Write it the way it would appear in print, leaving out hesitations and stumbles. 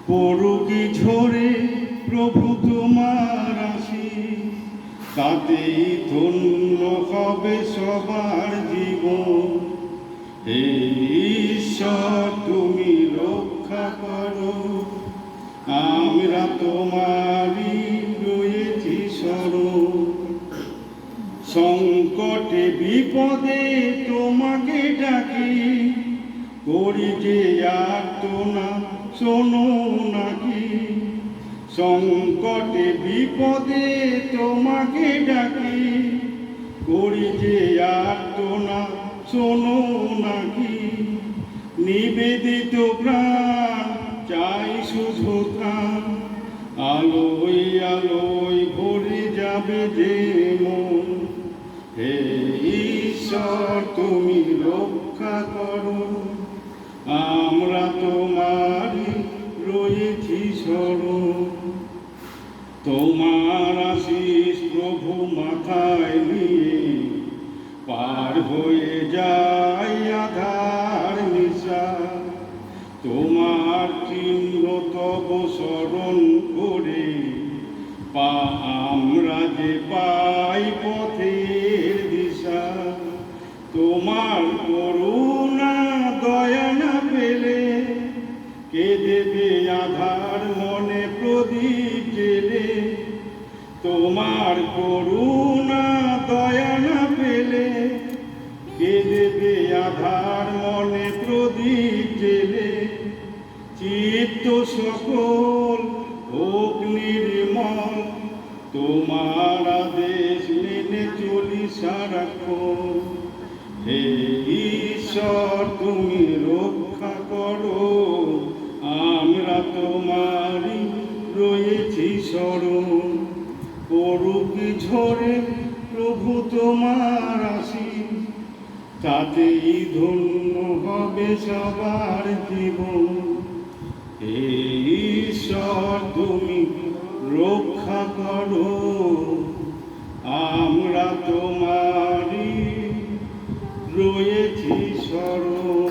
পড়ুকি ঝরে প্রভু তোমার আশীষ, তাতেই ধন্য হবে সবার জীবন। হে ঈশ্বর তুমি রক্ষা করো, আমরা তোমারই রয়েছি শরণ। সংকটে বিপদে তোমাকে ডাকি, করি যে আর্তনা শোনো নাকি। সংকটে বিপদে তোমাকে ডাকি, করি যে আর্তনা শোনো নাকি। নিবেদিত প্রাণ চাই শুধু ত্রাণ, আলোয় আলোয় ভরে যাবে যে মন। হে ঈশ্বর তুমি রক্ষা করো, আমরা তোমারই রয়েছি শরণ। তোমার আশীষ প্রভু মাথায় নিয়ে পার হয়ে যায় আধার নিশা। তোমার চিহ্ন তব স্মরণ করে আমরা যে পাই পথের দিশা। তোমার করুণা দয়া না পেলে কে দেবে আধার মনে প্রদীপ জেলে। তোমার করুণা দয়া না পেলে কে দেবে আধার মনে প্রদীপ জেলে। চিত্ত সকল হোক নির্মল, তোমার আদেশ মেনে চলি সারাক্ষণ। হে ঈশ্বর তুমি রক্ষা করো, আমরা তোমারই রয়েছি শরণ। পড়ুকি ঝরে প্রভু তোমার আশীষ, তাতেই ধন্য হবে সবার জীবন। হে ঈশ্বর তুমি রক্ষা করো, আমরা তোমারই রয়েছি শরণ।